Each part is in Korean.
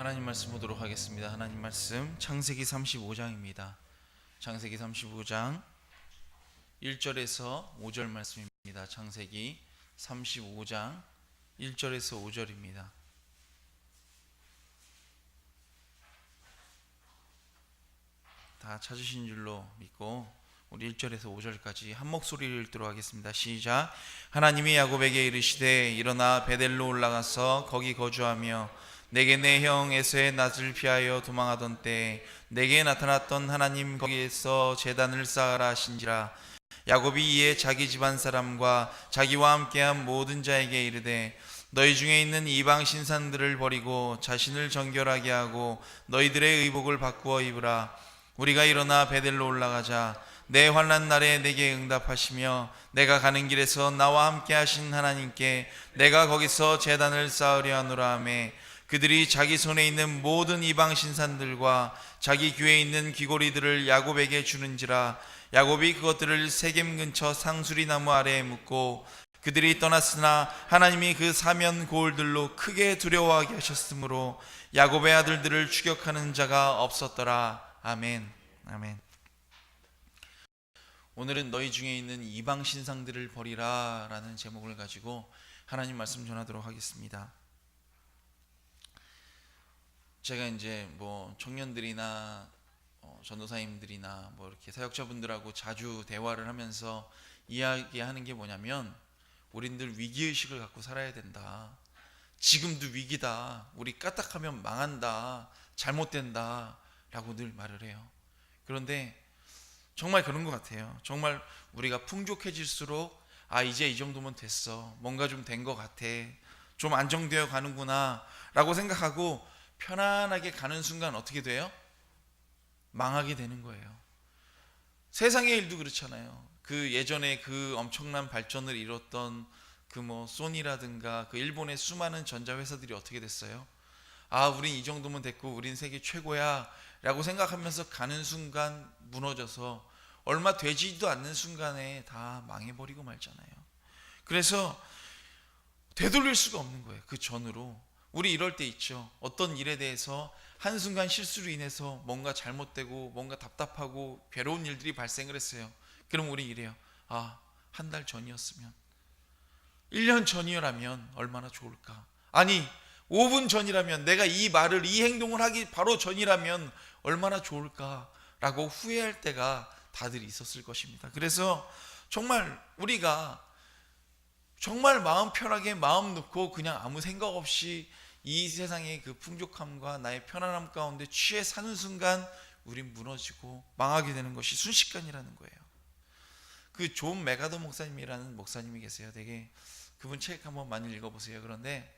하나님 말씀 보도록 하겠습니다. 하나님 말씀 창세기 35장입니다. 창세기 35장 1절에서 5절 말씀입니다. 창세기 35장 1절에서 5절입니다. 다 찾으신 줄로 믿고 우리 1절에서 5절까지 한 목소리를 읽도록 하겠습니다. 시작. 하나님이 야곱에게 이르시되 일어나 베델로 올라가서 거기 거주하며 내게 내 형 에서의 낯을 피하여 도망하던 때에 내게 나타났던 하나님 거기에서 제단을 쌓으라 하신지라. 야곱이 이에 자기 집안 사람과 자기와 함께한 모든 자에게 이르되 너희 중에 있는 이방 신상들을 버리고 자신을 정결하게 하고 너희들의 의복을 바꾸어 입으라. 우리가 일어나 베델로 올라가자. 내 환난 날에 내게 응답하시며 내가 가는 길에서 나와 함께 하신 하나님께 내가 거기서 제단을 쌓으려 하노라 하매 그들이 자기 손에 있는 모든 이방 신산들과 자기 귀에 있는 귀고리들을 야곱에게 주는지라. 야곱이 그것들을 세겜 근처 상수리 나무 아래에 묻고 그들이 떠났으나 하나님이 그 사면 고을들로 크게 두려워하게 하셨으므로 야곱의 아들들을 추격하는 자가 없었더라. 아멘. 아멘. 오늘은 너희 중에 있는 이방 신상들을 버리라 라는 제목을 가지고 하나님 말씀 전하도록 하겠습니다. 제가 이제 청년들이나 전도사님들이나 이렇게 사역자분들하고 자주 대화를 하면서 이야기하는 게 뭐냐면 우린들 위기의식을 갖고 살아야 된다. 지금도 위기다. 우리 까딱하면 망한다. 잘못된다 라고 늘 말을 해요. 그런데 정말 그런 것 같아요. 정말 우리가 풍족해질수록 이제 이 정도면 됐어. 뭔가 좀 된 것 같아. 좀 안정되어 가는구나 라고 생각하고 편안하게 가는 순간 어떻게 돼요? 망하게 되는 거예요. 세상의 일도 그렇잖아요. 그 예전에 그 엄청난 발전을 이뤘던 소니라든가 그 일본의 수많은 전자회사들이 어떻게 됐어요? 우린 이 정도면 됐고 우린 세계 최고야 라고 생각하면서 가는 순간 무너져서 얼마 되지도 않는 순간에 다 망해버리고 말잖아요. 그래서 되돌릴 수가 없는 거예요. 그 전으로. 우리 이럴 때 있죠. 어떤 일에 대해서 한순간 실수로 인해서 뭔가 잘못되고 뭔가 답답하고 괴로운 일들이 발생을 했어요. 그럼 우리 이래요. 한 달 전이었으면, 1년 전이라면 얼마나 좋을까. 아니 5분 전이라면, 내가 이 말을 이 행동을 하기 바로 전이라면 얼마나 좋을까 라고 후회할 때가 다들 있었을 것입니다. 그래서 정말 우리가 정말 마음 편하게 마음 놓고 그냥 아무 생각 없이 이 세상의 그 풍족함과 나의 편안함 가운데 취해 사는 순간 우린 무너지고 망하게 되는 것이 순식간이라는 거예요. 그 존 메가더 목사님이라는 목사님이 계세요. 되게 그분 책 한번 많이 읽어보세요. 그런데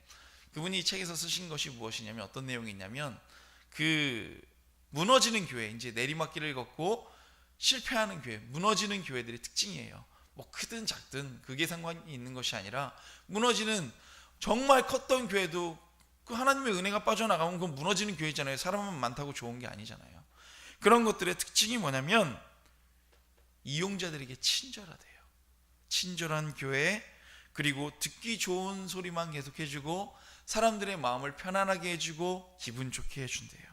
그분이 이 책에서 쓰신 것이 무엇이냐면, 어떤 내용이 있냐면, 그 무너지는 교회, 이제 내리막길을 걷고 실패하는 교회, 무너지는 교회들의 특징이에요. 크든 작든 그게 상관이 있는 것이 아니라, 무너지는 정말 컸던 교회도 그 하나님의 은혜가 빠져나가면 그건 무너지는 교회잖아요. 사람만 많다고 좋은 게 아니잖아요. 그런 것들의 특징이 뭐냐면 이용자들에게 친절하대요. 친절한 교회, 그리고 듣기 좋은 소리만 계속 해주고 사람들의 마음을 편안하게 해주고 기분 좋게 해준대요.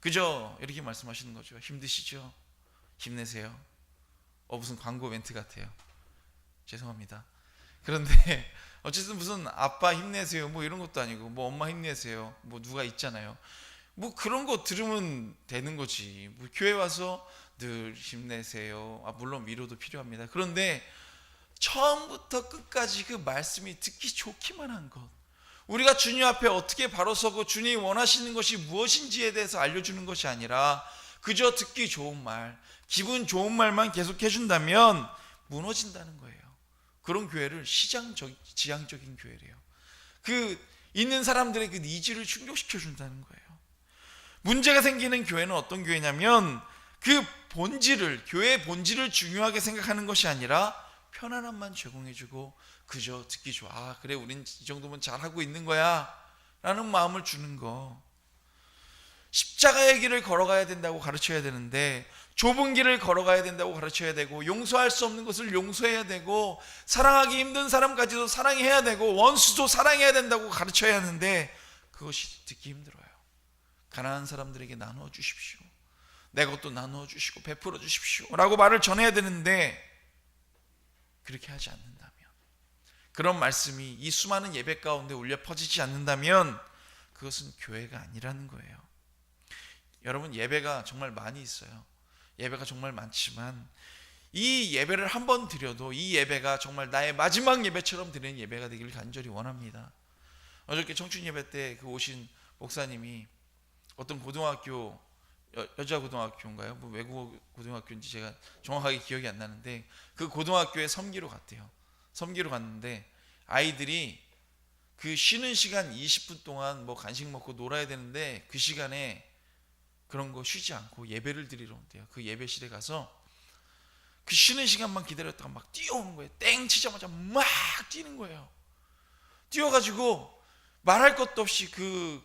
그저 이렇게 말씀하시는 거죠. 힘드시죠? 힘내세요. 무슨 광고 멘트 같아요. 죄송합니다. 그런데 어쨌든 무슨 아빠 힘내세요 이런 것도 아니고 엄마 힘내세요 누가 있잖아요. 그런 거 들으면 되는 거지. 교회 와서 늘 힘내세요. 물론 위로도 필요합니다. 그런데 처음부터 끝까지 그 말씀이 듣기 좋기만 한 것, 우리가 주님 앞에 어떻게 바로 서고 주님이 원하시는 것이 무엇인지에 대해서 알려주는 것이 아니라 그저 듣기 좋은 말, 기분 좋은 말만 계속 해준다면 무너진다는 거예요. 그런 교회를 지향적인 교회래요. 그 있는 사람들의 그 니즈를 충족시켜 준다는 거예요. 문제가 생기는 교회는 어떤 교회냐면 그 본질을, 교회의 본질을 중요하게 생각하는 것이 아니라 편안함만 제공해주고 그저 듣기 좋아. 그래 우린 이 정도면 잘하고 있는 거야 라는 마음을 주는 거. 십자가의 길을 걸어가야 된다고 가르쳐야 되는데 좁은 길을 걸어가야 된다고 가르쳐야 되고, 용서할 수 없는 것을 용서해야 되고, 사랑하기 힘든 사람까지도 사랑해야 되고, 원수도 사랑해야 된다고 가르쳐야 하는데 그것이 듣기 힘들어요. 가난한 사람들에게 나누어 주십시오. 내 것도 나누어 주시고 베풀어 주십시오 라고 말을 전해야 되는데, 그렇게 하지 않는다면, 그런 말씀이 이 수많은 예배 가운데 울려 퍼지지 않는다면 그것은 교회가 아니라는 거예요. 여러분, 예배가 정말 많이 있어요. 예배가 정말 많지만 이 예배를 한 번 드려도 이 예배가 정말 나의 마지막 예배처럼 드리는 예배가 되기를 간절히 원합니다. 어저께 청춘 예배 때 그 오신 목사님이 어떤 고등학교, 여자 고등학교인가요? 뭐 외국어 고등학교인지 제가 정확하게 기억이 안 나는데, 그 고등학교에 섬기러 갔대요. 섬기러 갔는데 아이들이 그 쉬는 시간 20분 동안 뭐 간식 먹고 놀아야 되는데 그 시간에 그런 거 쉬지 않고 예배를 드리러 온대요. 그 예배실에 가서 그 쉬는 시간만 기다렸다가 막 뛰어오는 거예요. 땡 치자마자 막 뛰는 거예요. 뛰어가지고 말할 것도 없이 그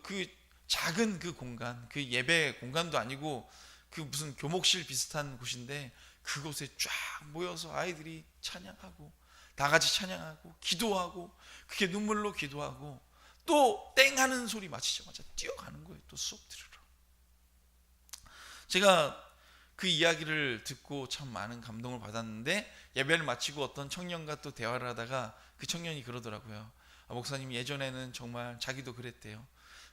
작은 그 공간, 그 예배 공간도 아니고 그 무슨 교목실 비슷한 곳인데 그곳에 쫙 모여서 아이들이 찬양하고, 다 같이 찬양하고 기도하고, 그게 눈물로 기도하고, 또 땡 하는 소리 마치자마자 뛰어가는 거예요. 또 수업 들으러. 제가 그 이야기를 듣고 참 많은 감동을 받았는데, 예배를 마치고 어떤 청년과 또 대화를 하다가 그 청년이 그러더라고요. 목사님, 예전에는 정말 자기도 그랬대요.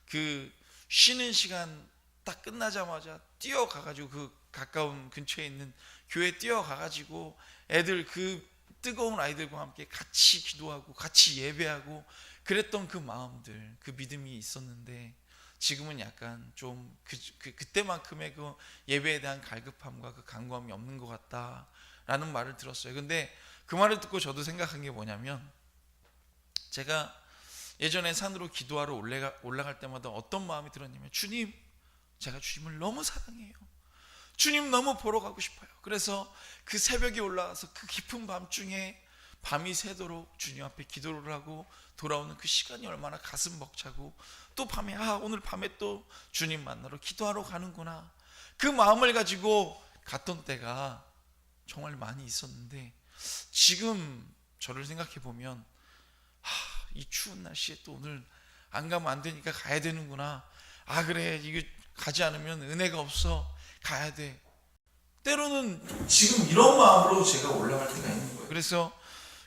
그 쉬는 시간 딱 끝나자마자 뛰어가가지고 그 가까운 근처에 있는 교회에 뛰어가가지고 애들, 그 뜨거운 아이들과 함께 같이 기도하고 같이 예배하고 그랬던 그 마음들, 그 믿음이 있었는데 지금은 약간 좀 그때만큼의 그 예배에 대한 갈급함과 그 간구함이 없는 것 같다라는 말을 들었어요. 근데 그 말을 듣고 저도 생각한 게 뭐냐면, 제가 예전에 산으로 기도하러 올라갈 때마다 어떤 마음이 들었냐면, 주님, 제가 주님을 너무 사랑해요. 주님 너무 보러 가고 싶어요. 그래서 그 새벽에 올라가서 그 깊은 밤중에 밤이 새도록 주님 앞에 기도를 하고 돌아오는 그 시간이 얼마나 가슴 벅차고, 또 밤에 오늘 밤에 또 주님 만나러 기도하러 가는구나, 그 마음을 가지고 갔던 때가 정말 많이 있었는데, 지금 저를 생각해 보면 이 추운 날씨에 또 오늘 안 가면 안 되니까 가야 되는구나, 그래, 이거 가지 않으면 은혜가 없어, 가야 돼. 때로는 지금 이런 마음으로 제가 올라갈 때가 있는 거예요. 그래서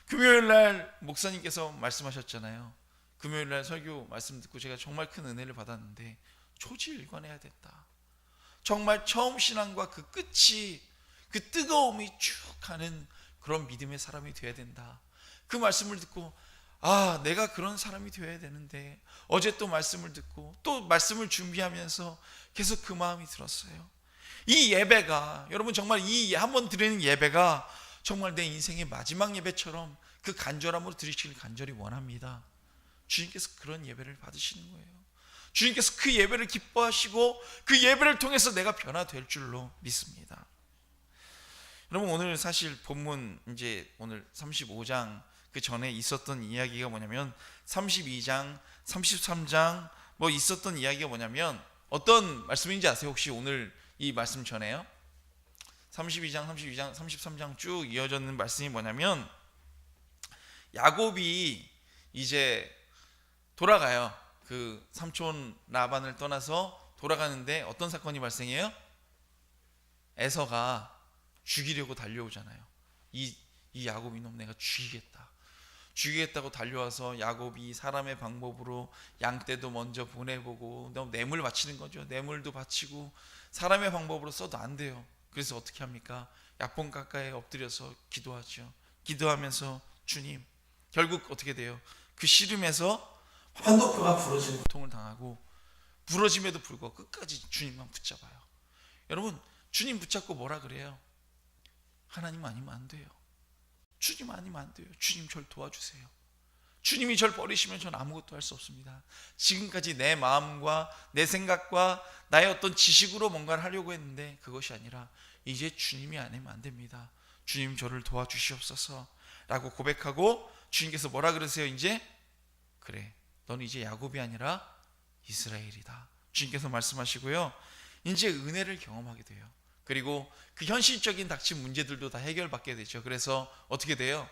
금요일날 목사님께서 말씀하셨잖아요. 금요일날 설교 말씀 듣고 제가 정말 큰 은혜를 받았는데, 초지일관해야 된다. 정말 처음 신앙과 그 끝이, 그 뜨거움이 쭉 가는 그런 믿음의 사람이 되어야 된다. 그 말씀을 듣고 내가 그런 사람이 되어야 되는데, 어제 또 말씀을 듣고 또 말씀을 준비하면서 계속 그 마음이 들었어요. 이 예배가, 여러분, 정말 이 한번 드리는 예배가 정말 내 인생의 마지막 예배처럼 그 간절함으로 드리시길 간절히 원합니다. 주님께서 그런 예배를 받으시는 거예요. 주님께서 그 예배를 기뻐하시고 그 예배를 통해서 내가 변화될 줄로 믿습니다. 여러분, 오늘 사실 본문, 이제 오늘 35장 그 전에 있었던 이야기가 뭐냐면, 32장, 33장 뭐 있었던 이야기가 뭐냐면 어떤 말씀인지 아세요? 혹시 오늘 이 말씀 전에요? 32장, 32장, 33장 쭉 이어졌는 말씀이 뭐냐면, 야곱이 이제 돌아가요. 그 삼촌 라반을 떠나서 돌아가는데 어떤 사건이 발생해요? 에서가 죽이려고 달려오잖아요. 이 야곱 이놈 내가 죽이겠다고 달려와서, 야곱이 사람의 방법으로 양떼도 먼저 보내보고 뇌물 바치는 거죠. 뇌물도 바치고 사람의 방법으로 써도 안 돼요. 그래서 어떻게 합니까? 약봉 가까이에 엎드려서 기도하죠. 기도하면서 주님, 결국 어떻게 돼요? 그 씨름에서 환도표가 부러지는 고통을 당하고, 부러짐에도 불구하고 끝까지 주님만 붙잡아요. 여러분, 주님 붙잡고 뭐라 그래요? 하나님 아니면 안 돼요. 주님 아니면 안 돼요. 주님 절 도와주세요. 주님이 절 버리시면 전 아무것도 할 수 없습니다. 지금까지 내 마음과 내 생각과 나의 어떤 지식으로 뭔가를 하려고 했는데 그것이 아니라 이제 주님이 아니면 안 됩니다. 주님 저를 도와주시옵소서 라고 고백하고, 주님께서 뭐라 그러세요? 이제 그래, 너는 이제 야곱이 아니라 이스라엘이다. 주님께서 말씀하시고요, 이제 은혜를 경험하게 돼요. 그리고 그 현실적인 닥친 문제들도 다 해결받게 되죠. 그래서 어떻게 돼요?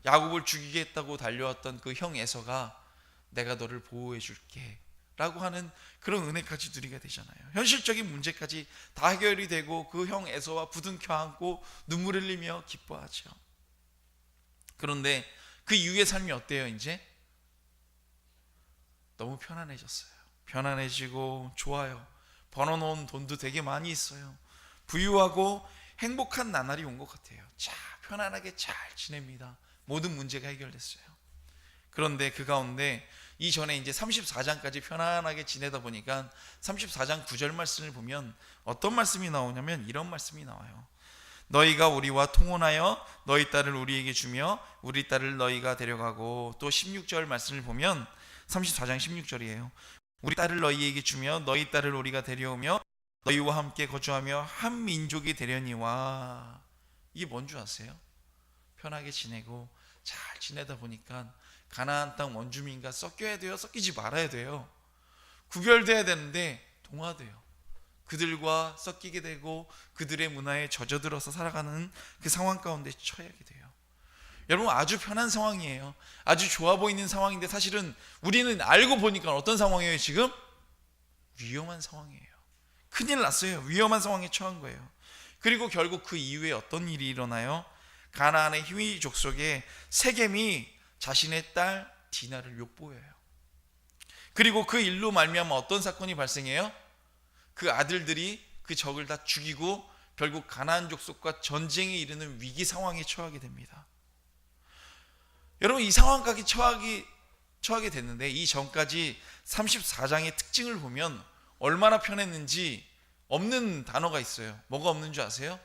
야곱을 죽이겠다고 달려왔던 그 형 에서가 내가 너를 보호해 줄게 라고 하는 그런 은혜까지 누리게 되잖아요. 현실적인 문제까지 다 해결이 되고 그 형 에서와 부둥켜 안고 눈물 흘리며 기뻐하죠. 그런데 그 이후의 삶이 어때요? 이제 너무 편안해졌어요. 편안해지고 좋아요. 벌어놓은 돈도 되게 많이 있어요. 부유하고 행복한 나날이 온 것 같아요. 자, 편안하게 잘 지냅니다. 모든 문제가 해결됐어요. 그런데 그 가운데 이전에 이제 34장까지 편안하게 지내다 보니까 34장 9절 말씀을 보면 어떤 말씀이 나오냐면 이런 말씀이 나와요. 너희가 우리와 통혼하여 너희 딸을 우리에게 주며 우리 딸을 너희가 데려가고, 또 16절 말씀을 보면 34장 16절이에요. 우리 딸을 너희에게 주며 너희 딸을 우리가 데려오며 너희와 함께 거주하며 한 민족이 되려니와. 이게 뭔 줄 아세요? 편하게 지내고 잘 지내다 보니까 가나안 땅 원주민과 섞여야 돼요? 섞이지 말아야 돼요? 구별돼야 되는데 동화돼요. 그들과 섞이게 되고 그들의 문화에 젖어들어서 살아가는 그 상황 가운데 처하게 돼요. 여러분, 아주 편한 상황이에요. 아주 좋아 보이는 상황인데 사실은 우리는 알고 보니까 어떤 상황이에요? 지금 위험한 상황이에요. 큰일 났어요. 위험한 상황에 처한 거예요. 그리고 결국 그 이후에 어떤 일이 일어나요? 가나안의 히위 족속에 세겜이 자신의 딸 디나를 욕보여요. 그리고 그 일로 말미암아 어떤 사건이 발생해요? 그 아들들이 그 적을 다 죽이고 결국 가나안 족속과 전쟁에 이르는 위기 상황에 처하게 됩니다. 여러분, 이 상황까지 처하게 됐는데 이 전까지 34장의 특징을 보면 얼마나 편했는지 없는 단어가 있어요. 뭐가 없는 줄 아세요?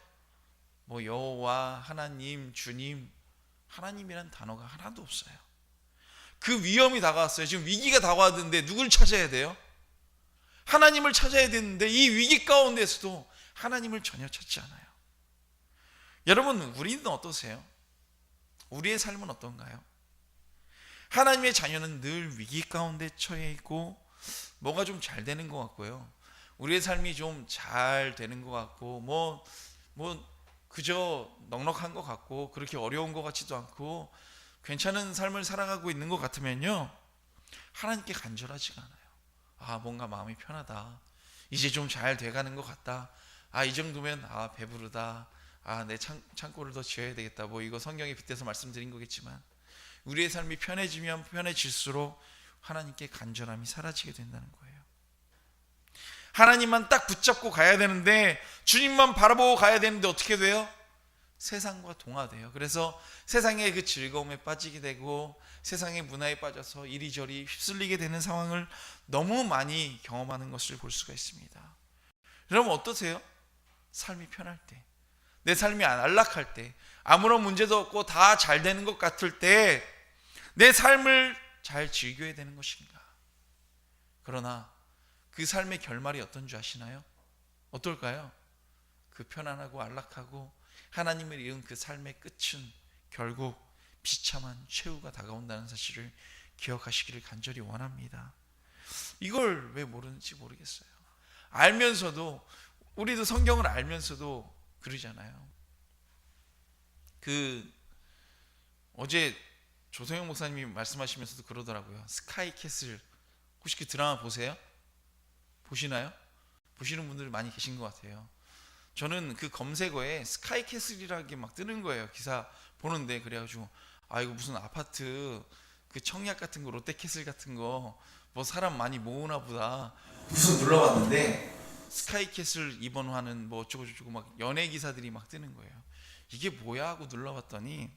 뭐 여호와, 하나님, 주님, 하나님이란 단어가 하나도 없어요. 그 위험이 다가왔어요. 지금 위기가 다가왔는데 누굴 찾아야 돼요? 하나님을 찾아야 되는데 이 위기 가운데서도 하나님을 전혀 찾지 않아요. 여러분, 우리는 어떠세요? 우리의 삶은 어떤가요? 하나님의 자녀는 늘 위기 가운데 처해 있고 뭐가 좀 잘 되는 것 같고요, 우리의 삶이 좀 잘 되는 것 같고 뭐 그저 넉넉한 것 같고 그렇게 어려운 것 같지도 않고 괜찮은 삶을 살아가고 있는 것 같으면요, 하나님께 간절하지가 않아요. 아, 뭔가 마음이 편하다, 이제 좀 잘 돼가는 것 같다, 아, 이 정도면 배부르다, 아, 내 창고를 더 지어야 되겠다, 뭐 이거 성경에 빗대서 말씀드린 거겠지만 우리의 삶이 편해지면 편해질수록 하나님께 간절함이 사라지게 된다는 거예요. 하나님만 딱 붙잡고 가야 되는데, 주님만 바라보고 가야 되는데 어떻게 돼요? 세상과 동화돼요. 그래서 세상의 그 즐거움에 빠지게 되고 세상의 문화에 빠져서 이리저리 휩쓸리게 되는 상황을 너무 많이 경험하는 것을 볼 수가 있습니다. 여러분, 어떠세요? 삶이 편할 때, 내 삶이 안락할 때, 아무런 문제도 없고 다 잘 되는 것 같을 때 내 삶을 잘 즐겨야 되는 것인가? 그러나 그 삶의 결말이 어떤 줄 아시나요? 어떨까요? 그 편안하고 안락하고 하나님을 이은 그 삶의 끝은 결국 비참한 최후가 다가온다는 사실을 기억하시기를 간절히 원합니다. 이걸 왜 모르는지 모르겠어요. 알면서도, 우리도 성경을 알면서도 그러잖아요. 어제 조성영 목사님이 말씀하시면서도 그러더라고요. 스카이캐슬, 혹시 그 드라마 보세요? 보시나요? 보시는 분들 많이 계신 것 같아요. 저는 그 검색어에 스카이캐슬이라는 게 막 뜨는 거예요. 기사 보는데. 그래가지고 이거 무슨 아파트 그 청약 같은 거, 롯데캐슬 같은 거 뭐 사람 많이 모으나 보다 무슨 눌러봤는데 스카이캐슬 입원하는 뭐 어쩌고저쩌고 막 연예 기사들이 막 뜨는 거예요. 이게 뭐야 하고 눌러봤더니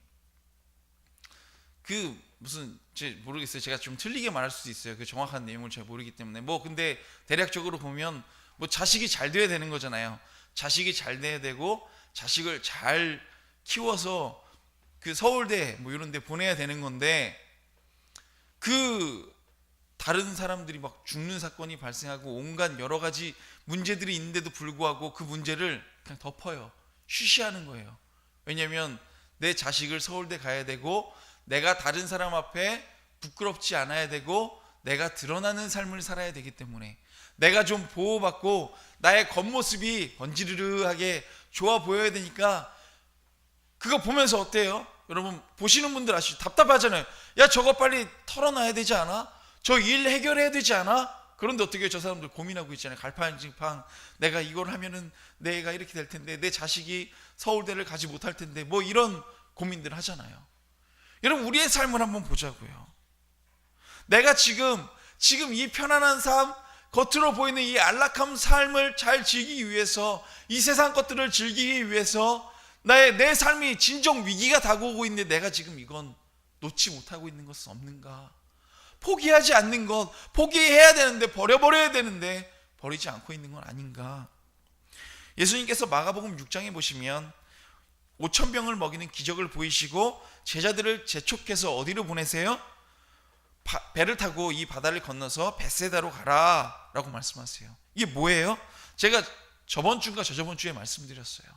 무슨 모르겠어요. 제가 좀 틀리게 말할 수도 있어요. 그 정확한 내용을 잘 모르기 때문에. 근데 대략적으로 보면 자식이 잘 돼야 되는 거잖아요. 자식이 잘 돼야 되고 자식을 잘 키워서 그 서울대 뭐 이런 데 보내야 되는 건데, 다른 사람들이 막 죽는 사건이 발생하고 온갖 여러 가지 문제들이 있는데도 불구하고 그 문제를 그냥 덮어요. 쉬쉬하는 거예요. 왜냐하면 내 자식을 서울대 가야 되고 내가 다른 사람 앞에 부끄럽지 않아야 되고 내가 드러나는 삶을 살아야 되기 때문에, 내가 좀 보호받고 나의 겉모습이 번지르르하게 좋아 보여야 되니까 그거 보면서 어때요? 여러분, 보시는 분들 아시죠? 답답하잖아요. 야, 저거 빨리 털어놔야 되지 않아? 저 일 해결해야 되지 않아? 그런데 어떻게 저 사람들 고민하고 있잖아요. 갈팡질팡 내가 이걸 하면은 내가 이렇게 될 텐데, 내 자식이 서울대를 가지 못할 텐데, 뭐 이런 고민들 하잖아요. 여러분, 우리의 삶을 한번 보자고요. 내가 지금 이 편안한 삶, 겉으로 보이는 이 안락한 삶을 잘 즐기기 위해서, 이 세상 것들을 즐기기 위해서 내 삶이 진정 위기가 다가오고 있는데 내가 지금 이건 놓지 못하고 있는 것은 없는가? 포기하지 않는 것, 포기해야 되는데, 버려버려야 되는데 버리지 않고 있는 건 아닌가? 예수님께서 마가복음 6장에 보시면 5,000병을 먹이는 기적을 보이시고 제자들을 재촉해서 어디로 보내세요? 배를 타고 이 바다를 건너서 벳세다로 가라 라고 말씀하세요. 이게 뭐예요? 제가 저번 주인가 저저번 주에 말씀드렸어요.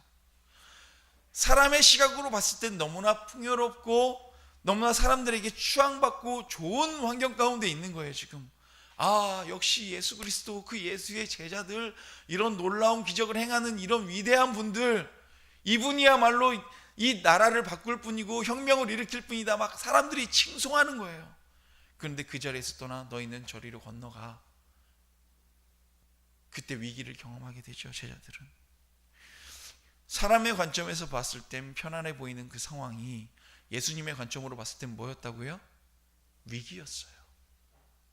사람의 시각으로 봤을 땐 너무나 풍요롭고 너무나 사람들에게 추앙받고 좋은 환경 가운데 있는 거예요. 지금 역시 예수 그리스도, 그 예수의 제자들, 이런 놀라운 기적을 행하는 이런 위대한 분들, 이분이야말로 이 나라를 바꿀 뿐이고 혁명을 일으킬 뿐이다, 막 사람들이 칭송하는 거예요. 그런데 그 자리에서 떠나 너희는 저리로 건너가. 그때 위기를 경험하게 되죠. 제자들은 사람의 관점에서 봤을 땐 편안해 보이는 그 상황이 예수님의 관점으로 봤을 땐 뭐였다고요? 위기였어요.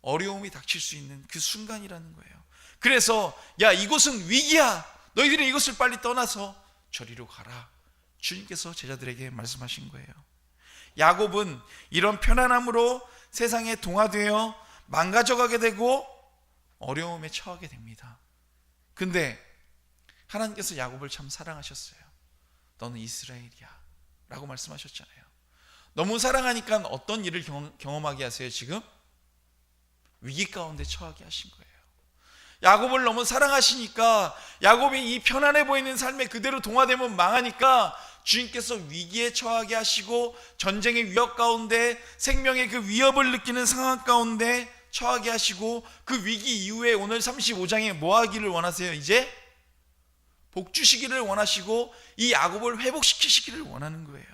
어려움이 닥칠 수 있는 그 순간이라는 거예요. 그래서 야, 이곳은 위기야, 너희들이 이곳을 빨리 떠나서 저리로 가라, 주님께서 제자들에게 말씀하신 거예요. 야곱은 이런 편안함으로 세상에 동화되어 망가져가게 되고 어려움에 처하게 됩니다. 근데 하나님께서 야곱을 참 사랑하셨어요. 너는 이스라엘이야 라고 말씀하셨잖아요. 너무 사랑하니까 어떤 일을 경험하게 하세요? 지금 위기 가운데 처하게 하신 거예요. 야곱을 너무 사랑하시니까, 야곱이 이 편안해 보이는 삶에 그대로 동화되면 망하니까 주님께서 위기에 처하게 하시고 전쟁의 위협 가운데, 생명의 그 위협을 느끼는 상황 가운데 처하게 하시고, 그 위기 이후에 오늘 35장에 뭐 하기를 원하세요? 이제 복 주시기를 원하시고 이 야곱을 회복시키시기를 원하는 거예요.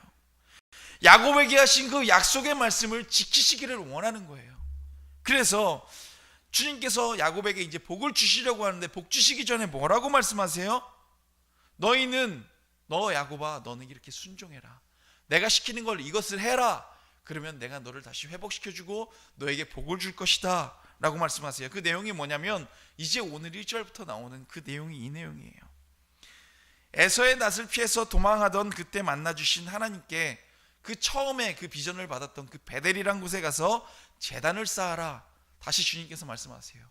야곱에게 하신 그 약속의 말씀을 지키시기를 원하는 거예요. 그래서 주님께서 야곱에게 이제 복을 주시려고 하는데, 복 주시기 전에 뭐라고 말씀하세요? 너 야곱아, 너는 이렇게 순종해라. 내가 시키는 걸 이것을 해라. 그러면 내가 너를 다시 회복시켜주고 너에게 복을 줄 것이다 라고 말씀하세요. 그 내용이 뭐냐면 이제 오늘 1절부터 나오는 그 내용이 이 내용이에요. 에서의 낯을 피해서 도망하던 그때 만나주신 하나님께 그 처음에 그 비전을 받았던 그 베델이란 곳에 가서 제단을 쌓아라. 다시 주님께서 말씀하세요.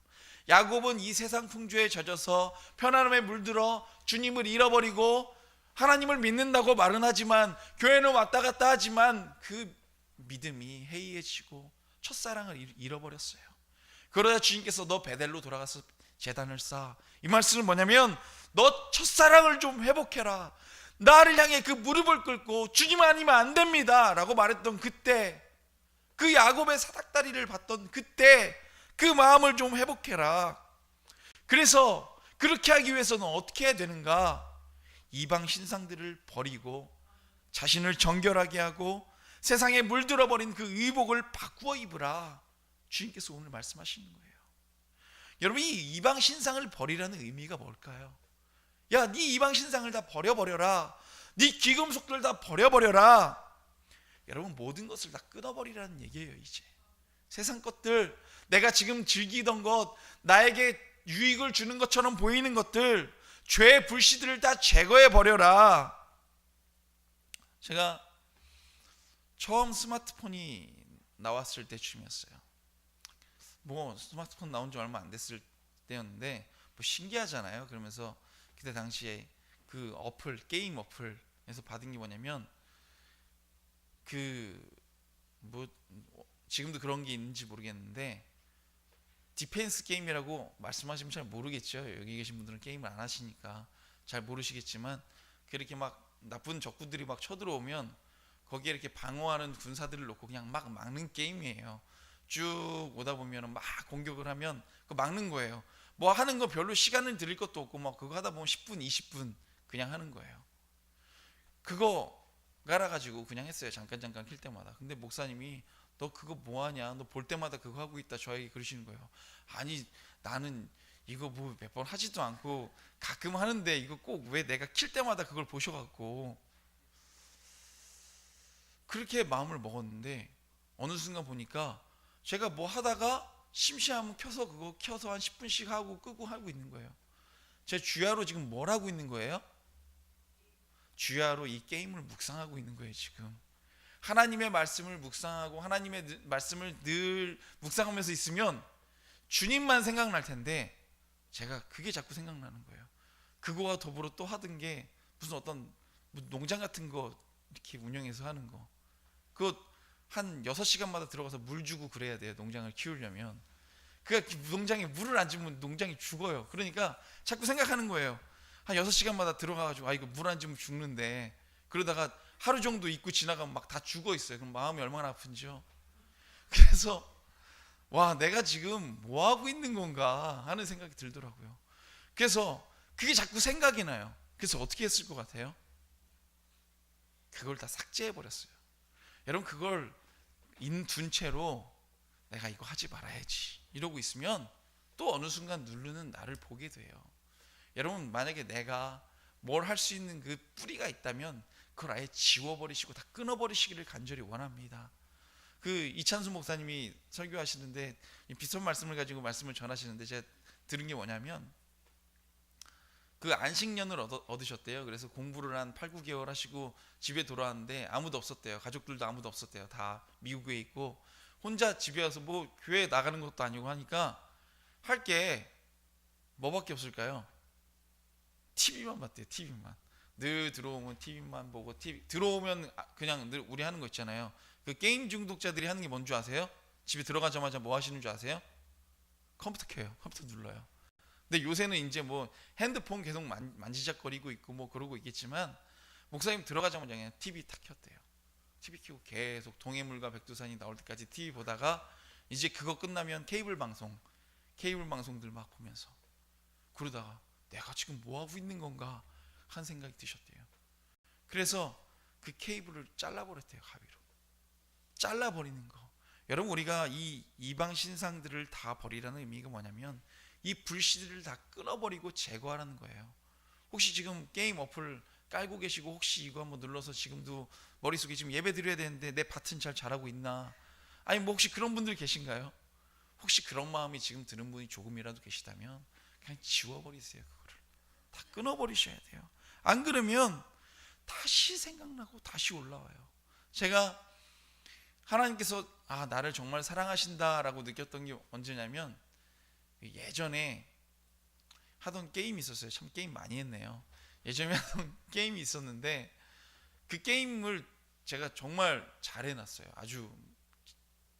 야곱은 이 세상 풍조에 젖어서 편안함에 물들어 주님을 잃어버리고 하나님을 믿는다고 말은 하지만, 교회는 왔다 갔다 하지만 그 믿음이 해이해지고 첫사랑을 잃어버렸어요. 그러다 주님께서 너 베델로 돌아가서 제단을 쌓아. 이 말씀은 뭐냐면 너 첫사랑을 좀 회복해라. 나를 향해 그 무릎을 꿇고 주님 아니면 안 됩니다 라고 말했던 그때, 그 야곱의 사닥다리를 봤던 그때 그 마음을 좀 회복해라. 그래서 그렇게 하기 위해서는 어떻게 해야 되는가? 이방 신상들을 버리고 자신을 정결하게 하고 세상에 물들어버린 그 의복을 바꾸어 입으라. 주님께서 오늘 말씀하시는 거예요. 여러분, 이 이방 신상을 버리라는 의미가 뭘까요? 야, 네 이방 신상을 다 버려버려라. 네 귀금속들 다 버려버려라. 여러분, 모든 것을 다 끊어버리라는 얘기예요. 이제 세상 것들, 내가 지금 즐기던 것, 나에게 유익을 주는 것처럼 보이는 것들, 죄의 불씨들을 다 제거해 버려라. 제가 처음 스마트폰이 나왔을 때쯤이었어요. 뭐 스마트폰 나온 지 얼마 안 됐을 때였는데 뭐 신기하잖아요. 그러면서 그때 당시에 그 어플, 게임 어플에서 받은 게 뭐냐면 뭐 지금도 그런 게 있는지 모르겠는데, 디펜스 게임이라고 말씀하시면 잘 모르겠죠. 여기 계신 분들은 게임을 안 하시니까 잘 모르시겠지만, 그렇게 막 나쁜 적군들이 막 쳐들어오면 거기에 이렇게 방어하는 군사들을 놓고 그냥 막 막는 게임이에요. 쭉 오다 보면 막 공격을 하면 그 막는 거예요. 뭐 하는 거 별로 시간을 들일 것도 없고 막 그거 하다 보면 10분, 20분 그냥 하는 거예요. 그거 깔아가지고 그냥 했어요. 잠깐 킬 때마다. 근데 목사님이 너 그거 뭐하냐, 너 볼 때마다 그거 하고 있다, 저에게 그러시는 거예요. 아니 나는 이거 뭐 몇 번 하지도 않고 가끔 하는데 이거 꼭 왜 내가 킬 때마다 그걸 보셔갖고. 그렇게 마음을 먹었는데 어느 순간 보니까 제가 뭐 하다가 심심하면 그거 켜서 한 10분씩 하고 끄고 하고 있는 거예요. 제 주야로 지금 뭘 하고 있는 거예요? 주야로 이 게임을 묵상하고 있는 거예요. 지금 하나님의 말씀을 묵상하고 하나님의 말씀을 늘 묵상하면서 있으면 주님만 생각날 텐데 제가 그게 자꾸 생각나는 거예요. 그거와 더불어 또 하던 게 무슨 어떤 농장 같은 거 이렇게 운영해서 하는 거, 그거 한 6시간마다 들어가서 물 주고 그래야 돼요. 농장을 키우려면. 그 농장에 물을 안 주면 농장이 죽어요. 그러니까 자꾸 생각하는 거예요. 한 6시간마다 들어가가지고 이거 물 안 주면 죽는데, 그러다가 하루 정도 있고 지나가면 막 다 죽어 있어요. 그럼 마음이 얼마나 아픈지요. 그래서 와, 내가 지금 뭐 하고 있는 건가 하는 생각이 들더라고요. 그래서 그게 자꾸 생각이 나요. 그래서 어떻게 했을 것 같아요? 그걸 다 삭제해 버렸어요. 여러분, 그걸 인둔 채로 내가 이거 하지 말아야지 이러고 있으면 또 어느 순간 누르는 나를 보게 돼요. 여러분, 만약에 내가 뭘 할 수 있는 그 뿌리가 있다면 그걸 아예 지워버리시고 다 끊어버리시기를 간절히 원합니다. 그 이찬수 목사님이 설교하시는데 비슷한 말씀을 가지고 말씀을 전하시는데 제가 들은 게 뭐냐면, 그 안식년을 얻으셨대요. 그래서 공부를 한 8, 9개월 하시고 집에 돌아왔는데 아무도 없었대요. 가족들도 아무도 없었대요. 다 미국에 있고 혼자 집에 와서 뭐 교회 나가는 것도 아니고 하니까 할 게 뭐밖에 없을까요? TV만 봤대요. TV만. 늘 들어오면 TV만 보고, TV 들어오면 그냥 늘 우리 하는 거 있잖아요. 그 게임 중독자들이 하는 게 뭔 줄 아세요? 집에 들어가자마자 뭐 하시는 줄 아세요? 컴퓨터 켜요. 컴퓨터 눌러요. 근데 요새는 이제 뭐 핸드폰 계속 만지작거리고 있고 뭐 그러고 있겠지만, 목사님 들어가자마자 그냥 TV 탁 켰대요. TV 켜고 계속 동해물과 백두산이 나올 때까지 TV 보다가 이제 그거 끝나면 케이블 방송들 막 보면서, 그러다가 내가 지금 뭐 하고 있는 건가 한 생각이 드셨대요. 그래서 그 케이블을 잘라버렸대요. 가위로 잘라버리는 거. 여러분, 우리가 이 이방 신상들을 다 버리라는 의미가 뭐냐면 이 불씨들을 다 끊어버리고 제거하라는 거예요. 혹시 지금 게임 어플 깔고 계시고 혹시 이거 한번 눌러서 지금도 머릿속에 지금 예배 드려야 되는데 내 밭은 잘 자라고 있나, 아니 뭐 혹시 그런 분들 계신가요? 혹시 그런 마음이 지금 드는 분이 조금이라도 계시다면 그냥 지워버리세요. 그거를 다 끊어버리셔야 돼요. 안 그러면 다시 생각나고 다시 올라와요. 제가 하나님께서 나를 정말 사랑하신다라고 느꼈던 게 언제냐면, 예전에 하던 게임이 있었어요. 참 게임 많이 했네요. 예전에 하던 게임이 있었는데 그 게임을 제가 정말 잘 해놨어요. 아주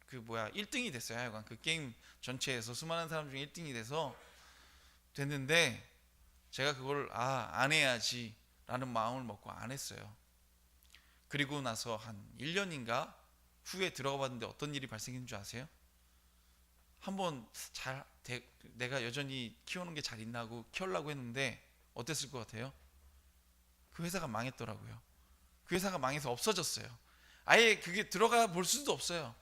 1등이 됐어요. 하여간 그 게임 전체에서 수많은 사람 중에 1등이 돼서 됐는데, 제가 그걸 안 해야지 라는 마음을 먹고 안 했어요. 그리고 나서 한 1년인가 후에 들어가 봤는데 어떤 일이 발생했는 줄 아세요? 한번 내가 여전히 키우는 게 잘 있나 하고 키우려고 했는데 어땠을 것 같아요? 그 회사가 망했더라고요. 그 회사가 망해서 없어졌어요. 아예 그게 들어가 볼 수도 없어요.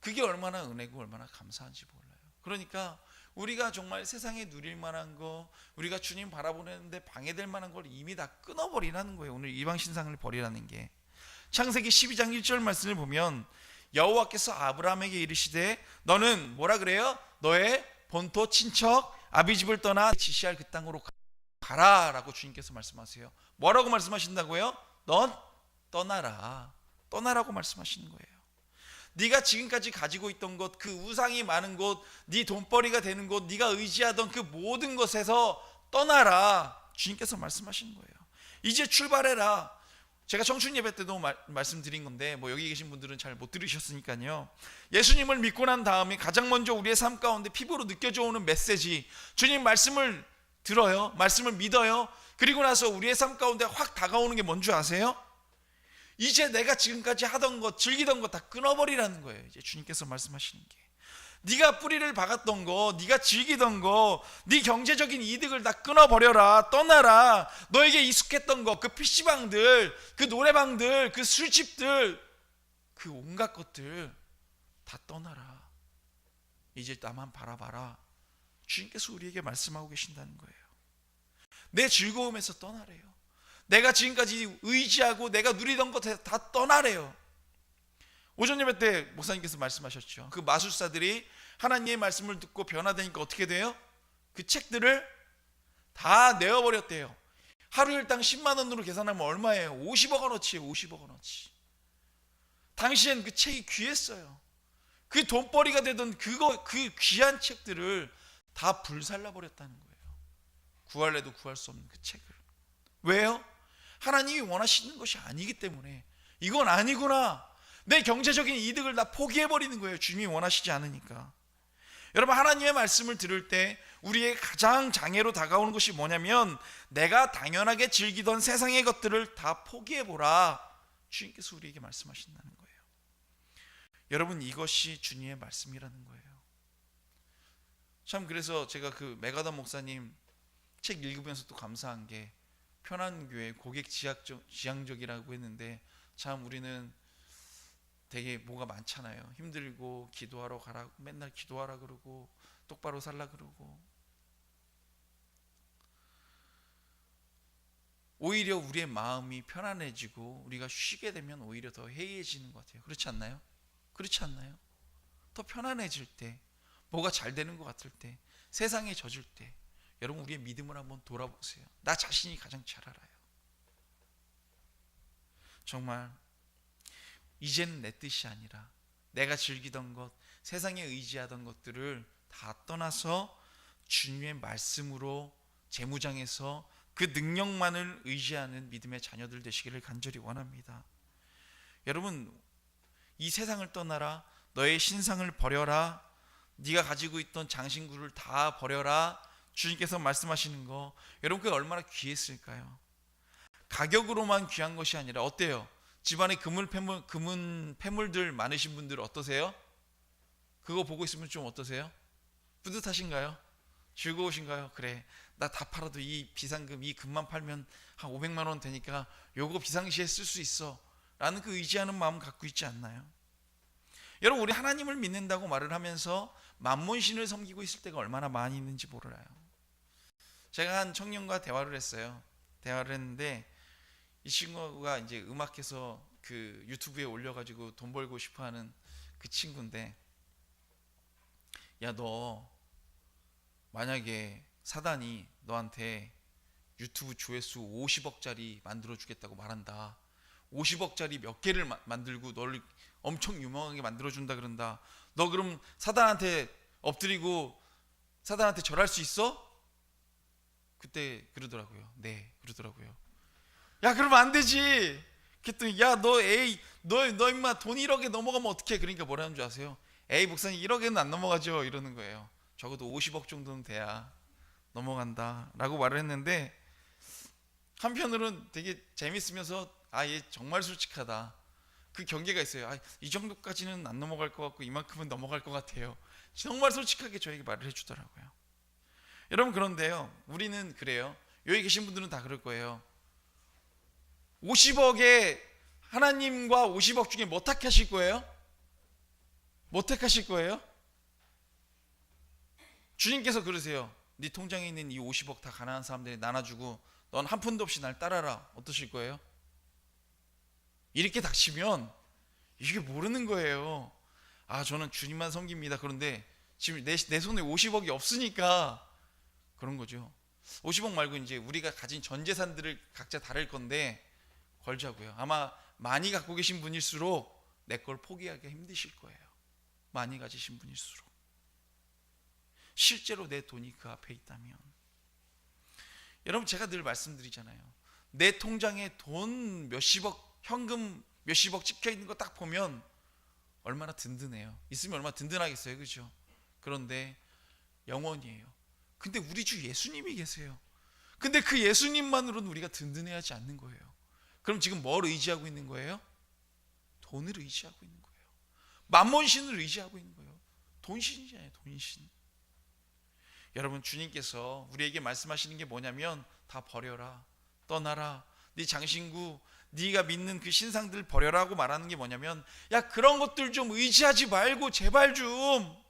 그게 얼마나 은혜고 얼마나 감사한지 몰라요. 그러니까 우리가 정말 세상에 누릴 만한 거, 우리가 주님 바라보는데 방해될 만한 걸 이미 다 끊어버리라는 거예요. 오늘 이방 신상을 버리라는 게. 창세기 12장 1절 말씀을 보면 여호와께서 아브라함에게 이르시되 너는 뭐라 그래요? 너의 본토 친척 아비집을 떠나 지시할 그 땅으로 가라 라고 주님께서 말씀하세요. 뭐라고 말씀하신다고요? 넌 떠나라고 말씀하시는 거예요. 네가 지금까지 가지고 있던 것, 그 우상이 많은 곳, 네 돈벌이가 되는 곳, 네가 의지하던 그 모든 것에서 떠나라, 주님께서 말씀하시는 거예요. 이제 출발해라. 제가 청춘 예배 때도 말씀드린 건데 뭐 여기 계신 분들은 잘 못 들으셨으니까요. 예수님을 믿고 난 다음에 가장 먼저 우리의 삶 가운데 피부로 느껴져 오는 메시지, 주님 말씀을 들어요, 말씀을 믿어요. 그리고 나서 우리의 삶 가운데 확 다가오는 게 뭔지 아세요? 이제 내가 지금까지 하던 것, 즐기던 것 다 끊어버리라는 거예요. 이제 주님께서 말씀하시는 게. 네가 뿌리를 박았던 거, 네가 즐기던 거, 네 경제적인 이득을 다 끊어버려라. 떠나라. 너에게 익숙했던 거, 그 PC방들, 그 노래방들, 그 술집들, 그 온갖 것들 다 떠나라. 이제 나만 바라봐라. 주님께서 우리에게 말씀하고 계신다는 거예요. 내 즐거움에서 떠나래요. 내가 지금까지 의지하고 내가 누리던 것 다 떠나래요. 오전 예배 때 목사님께서 말씀하셨죠. 그 마술사들이 하나님의 말씀을 듣고 변화되니까 어떻게 돼요? 그 책들을 다 내어버렸대요. 하루 일당 10만 원으로 계산하면 얼마예요? 50억 원어치예요. 50억 원어치. 당시엔 그 책이 귀했어요. 그 돈벌이가 되던 그 귀한 책들을 다 불살라 버렸다는 거예요. 구할래도 구할 수 없는 그 책을. 왜요? 하나님이 원하시는 것이 아니기 때문에. 이건 아니구나. 내 경제적인 이득을 다 포기해버리는 거예요. 주님이 원하시지 않으니까. 여러분, 하나님의 말씀을 들을 때 우리의 가장 장애로 다가오는 것이 뭐냐면, 내가 당연하게 즐기던 세상의 것들을 다 포기해보라. 주님께서 우리에게 말씀하신다는 거예요. 여러분, 이것이 주님의 말씀이라는 거예요. 참, 그래서 제가 그 메가더 목사님 책 읽으면서 또 감사한 게, 편한 교회 고객 지향적이라고 했는데, 참 우리는 되게 뭐가 많잖아요. 힘들고 기도하러 가라, 맨날 기도하라 그러고 똑바로 살라 그러고. 오히려 우리의 마음이 편안해지고 우리가 쉬게 되면 오히려 더 해이해지는 것 같아요. 그렇지 않나요? 그렇지 않나요? 더 편안해질 때, 뭐가 잘 되는 것 같을 때, 세상에 젖을 때, 여러분, 우리의 믿음을 한번 돌아보세요. 나 자신이 가장 잘 알아요. 정말 이제는 내 뜻이 아니라 내가 즐기던 것, 세상에 의지하던 것들을 다 떠나서 주님의 말씀으로 재무장해서 그 능력만을 의지하는 믿음의 자녀들 되시기를 간절히 원합니다. 여러분, 이 세상을 떠나라. 너의 신상을 버려라. 네가 가지고 있던 장신구를 다 버려라. 주님께서 말씀하시는 거, 여러분, 그게 얼마나 귀했을까요? 가격으로만 귀한 것이 아니라 어때요? 집안에 금은 폐물들 많으신 분들 어떠세요? 그거 보고 있으면 좀 어떠세요? 뿌듯하신가요? 즐거우신가요? 그래, 나 다 팔아도 이 비상금, 이 금만 팔면 한 500만 원 되니까 요거 비상시에 쓸 수 있어 라는 그 의지하는 마음 갖고 있지 않나요? 여러분, 우리 하나님을 믿는다고 말을 하면서 만몬신을 섬기고 있을 때가 얼마나 많이 있는지 몰라요. 제가 한 청년과 대화를 했어요. 대화를 했는데 이 친구가 이제 음악해서 그 유튜브에 올려가지고 돈 벌고 싶어하는 그 친구인데, 야, 너 만약에 사단이 너한테 유튜브 조회수 50억짜리 만들어주겠다고 말한다. 50억짜리 몇 개를 만들고 너를 엄청 유명하게 만들어준다 그런다. 너 그럼 사단한테 엎드리고 사단한테 절할 수 있어? 그때 그러더라고요. 네, 그러더라고요. 야, 그러면 안 되지. 그랬더니, 야, 너 임마 돈 1억에 넘어가면 어떡해? 그러니까 뭐라는 줄 아세요? 에이, 목사님 1억에는 안 넘어가죠. 이러는 거예요. 적어도 50억 정도는 돼야 넘어간다 라고 말을 했는데, 한편으로는 되게 재밌으면서, 아, 얘 정말 솔직하다. 그 경계가 있어요. 아, 이 정도까지는 안 넘어갈 것 같고 이만큼은 넘어갈 것 같아요. 정말 솔직하게 저에게 말을 해주더라고요. 여러분, 그런데요, 우리는 그래요. 여기 계신 분들은 다 그럴 거예요. 50억에 하나님과 50억 중에 뭐 택하실 거예요? 뭐 택하실 거예요? 주님께서 그러세요. 네 통장에 있는 이 50억 다 가난한 사람들이 나눠주고 넌 한 푼도 없이 날 따라라. 어떠실 거예요? 이렇게 닥치면 이게 모르는 거예요. 아, 저는 주님만 섬깁니다. 그런데 지금 내 손에 50억이 없으니까 그런 거죠. 50억 말고 이제 우리가 가진 전 재산들을 각자 다를 건데 걸자고요. 아마 많이 갖고 계신 분일수록 내 걸 포기하기가 힘드실 거예요. 많이 가지신 분일수록. 실제로 내 돈이 그 앞에 있다면. 여러분, 제가 늘 말씀드리잖아요. 내 통장에 돈 몇십억, 현금 몇십억 찍혀 있는 거 딱 보면 얼마나 든든해요. 있으면 얼마나 든든하겠어요, 그렇죠? 그런데 영원이에요. 근데 우리 주 예수님이 계세요. 근데 그 예수님만으로는 우리가 든든해하지 않는 거예요. 그럼 지금 뭘 의지하고 있는 거예요? 돈을 의지하고 있는 거예요. 만몬신을 의지하고 있는 거예요. 돈신이잖아요. 돈신. 여러분, 주님께서 우리에게 말씀하시는 게 뭐냐면 다 버려라, 떠나라, 네 장신구, 네가 믿는 그 신상들 버려라고 말하는 게 뭐냐면, 야, 그런 것들 좀 의지하지 말고 제발 좀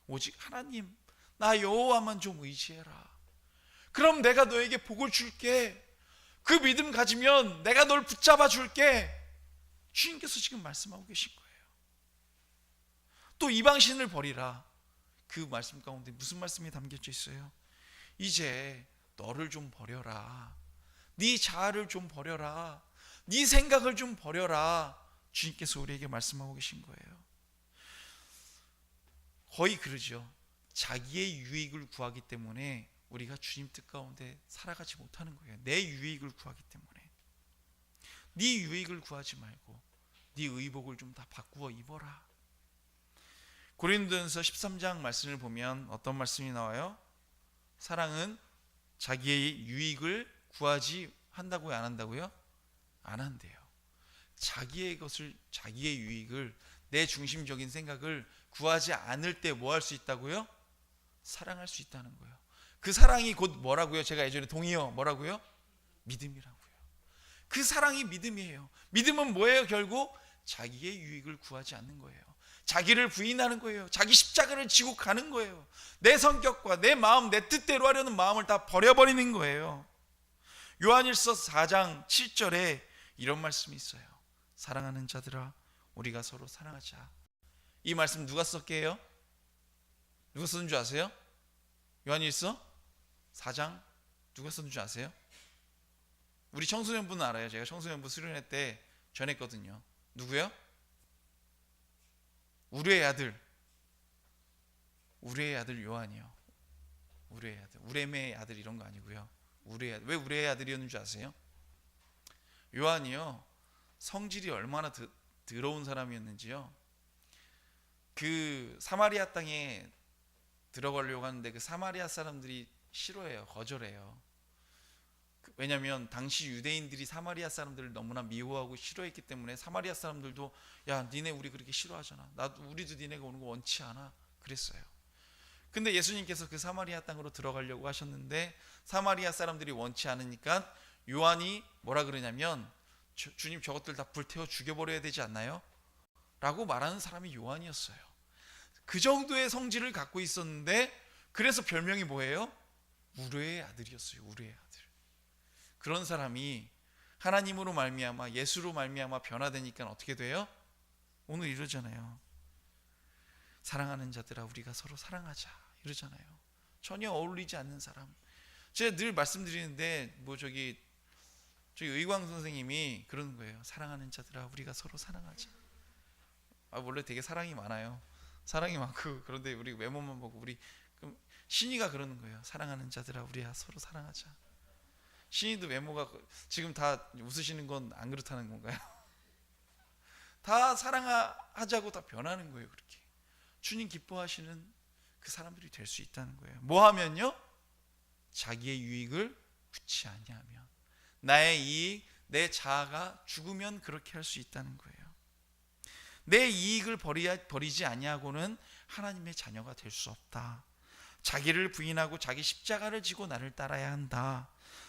오직 하나님, 나 여호와만 좀 의지해라. 그럼 내가 너에게 복을 줄게. 그 믿음 가지면 내가 널 붙잡아 줄게. 주님께서 지금 말씀하고 계신 거예요. 또 이방신을 버리라. 그 말씀 가운데 무슨 말씀이 담겨져 있어요? 이제 너를 좀 버려라. 네 자아를 좀 버려라. 네 생각을 좀 버려라. 주님께서 우리에게 말씀하고 계신 거예요. 거의 그러죠. 자기의 유익을 구하기 때문에 우리가 주님 뜻 가운데 살아가지 못하는 거예요. 내 유익을 구하기 때문에. 네 유익을 구하지 말고 네 의복을 좀 다 바꾸어 입어라. 고린도전서 13장 말씀을 보면 어떤 말씀이 나와요? 사랑은 자기의 유익을 구하지 한다고요? 안 한다고요? 안 한대요. 자기의 것을, 자기의 유익을, 내 중심적인 생각을 구하지 않을 때 뭐 할 수 있다고요? 사랑할 수 있다는 거예요. 그 사랑이 곧 뭐라고요? 제가 예전에 동의어 뭐라고요? 믿음이라고요. 그 사랑이 믿음이에요. 믿음은 뭐예요? 결국 자기의 유익을 구하지 않는 거예요. 자기를 부인하는 거예요. 자기 십자가를 지고 가는 거예요. 내 성격과 내 마음, 내 뜻대로 하려는 마음을 다 버려버리는 거예요. 요한일서 4장 7절에 이런 말씀이 있어요. 사랑하는 자들아, 우리가 서로 사랑하자. 이 말씀 누가 썼게요? 누가 썼는 줄 아세요? 요한일서 4장 누가 썼는 줄 아세요? 우리 청소년부는 알아요. 제가 청소년부 수련회 때 전했거든요. 누구요? 우리의 아들 요한이요. 우리의 아들, 우레메의 아들 이런 거 아니고요. 우리의 아들. 왜 우리의 아들이었는 줄 아세요? 요한이요, 성질이 얼마나 더러운 사람이었는지요. 그 사마리아 땅에 들어가려고 하는데 그 사마리아 사람들이 싫어해요. 거절해요. 왜냐하면 당시 유대인들이 사마리아 사람들을 너무나 미워하고 싫어했기 때문에 사마리아 사람들도 야, 니네 우리 그렇게 싫어하잖아. 우리도 니네가 오는 거 원치 않아. 그랬어요. 근데 예수님께서 그 사마리아 땅으로 들어가려고 하셨는데 사마리아 사람들이 원치 않으니까 요한이 뭐라 그러냐면, 주님 저것들 다 불태워 죽여버려야 되지 않나요? 라고 말하는 사람이 요한이었어요. 그 정도의 성질을 갖고 있었는데, 그래서 별명이 뭐예요? 우레의 아들이었어요. 우레의 아들. 그런 사람이 하나님으로 말미암아, 예수로 말미암아 변화되니까 어떻게 돼요? 오늘 이러잖아요. 사랑하는 자들아, 우리가 서로 사랑하자 이러잖아요. 전혀 어울리지 않는 사람. 제가 늘 말씀드리는데 저기 의광 선생님이 그러는 거예요. 사랑하는 자들아, 우리가 서로 사랑하자. 원래 되게 사랑이 많아요. 사랑이 많고, 그런데 우리 외모만 보고 신이가 그러는 거예요. 사랑하는 자들아, 우리가 서로 사랑하자. 신이도 외모가, 지금 다 웃으시는 건 안 그렇다는 건가요? 다 사랑하자고 다 변하는 거예요. 그렇게 주님 기뻐하시는 그 사람들이 될 수 있다는 거예요. 뭐 하면요? 자기의 유익을 구치 아니하면, 나의 이익, 내 자아가 죽으면 그렇게 할 수 있다는 거예요. 내 이익을 버리지 아니하고는 하나님의 자녀가 될 수 없다. 자기를 부인하고 자기 십자가를 지고 나를 따라야 한다.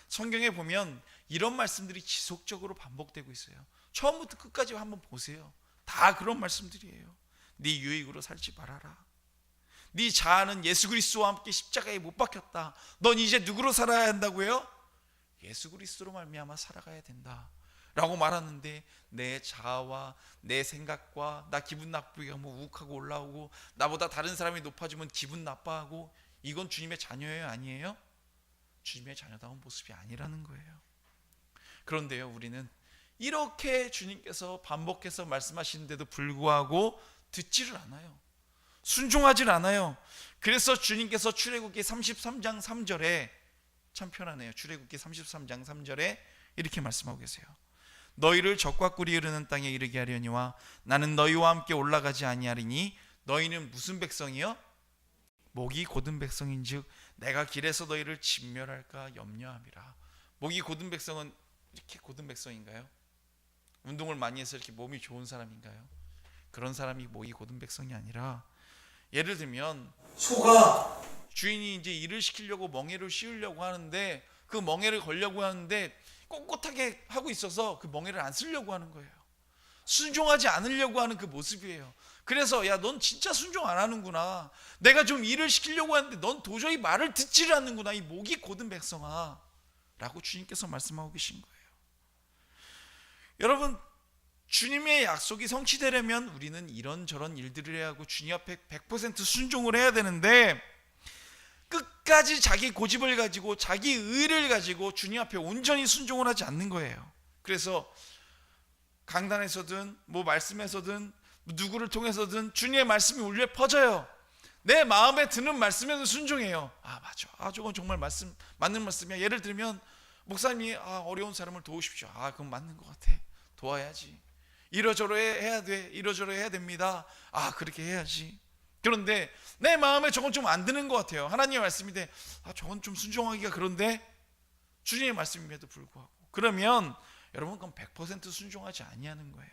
성경에 보면 이런 말씀들이 지속적으로 반복되고 있어요. 처음부터 끝까지 한번 보세요. 다 그런 말씀들이에요. 네 유익으로 살지 말아라. 네 자아는 예수 그리스도와 함께 십자가에 못 박혔다. 넌 이제 누구로 살아야 한다고요? 예수 그리스도로 말미암아 살아가야 된다 라고 말하는데, 내 자아와 내 생각과 나 기분 나쁘게 하면 우욱하고 올라오고, 나보다 다른 사람이 높아지면 기분 나빠하고, 이건 주님의 자녀예요? 아니에요? 주님의 자녀다운 모습이 아니라는 거예요. 그런데요, 우리는 이렇게 주님께서 반복해서 말씀하시는데도 불구하고 듣지를 않아요. 순종하질 않아요. 그래서 주님께서 출애굽기 33장 3절에, 참 편하네요. 출애굽기 33장 3절에 이렇게 말씀하고 계세요. 너희를 적과 꿀이 흐르는 땅에 이르게 하려니와 나는 너희와 함께 올라가지 아니하리니 너희는 무슨 백성이요? 목이 곧은 백성인즉 내가 길에서 너희를 진멸할까 염려함이라. 목이 곧은 백성은 이렇게 곧은 백성인가요? 운동을 많이 해서 이렇게 몸이 좋은 사람인가요? 그런 사람이 목이 곧은 백성이 아니라 예를 들면 소가 주인이 이제 일을 시키려고 멍에를 씌우려고 하는데 그 멍에를 걸려고 하는데 꼿꼿하게 하고 있어서 그 멍에를 안 쓰려고 하는 거예요. 순종하지 않으려고 하는 그 모습이에요. 그래서 야, 넌 진짜 순종 안 하는구나. 내가 좀 일을 시키려고 하는데 넌 도저히 말을 듣지를 않는구나. 이 목이 곧은 백성아 라고 주님께서 말씀하고 계신 거예요. 여러분, 주님의 약속이 성취되려면 우리는 이런저런 일들을 해야 하고 주님 앞에 100% 순종을 해야 되는데 끝까지 자기 고집을 가지고 자기 의를 가지고 주님 앞에 온전히 순종을 하지 않는 거예요. 그래서 강단에서든 뭐 말씀에서든 누구를 통해서든 주님의 말씀이 울려 퍼져요. 내 마음에 드는 말씀에도 순종해요. 아, 맞아, 저건 정말 맞는 말씀이야. 예를 들면 목사님이 어려운 사람을 도우십시오. 그건 맞는 것 같아. 도와야지. 이러저러 해야 돼. 이러저러 해야 됩니다. 그렇게 해야지. 그런데 내 마음에 저건 좀 안 드는 것 같아요. 하나님의 말씀인데 저건 좀 순종하기가 그런데 주님의 말씀임에도 불구하고 그러면 여러분 그건 100% 순종하지 아니하는 거예요.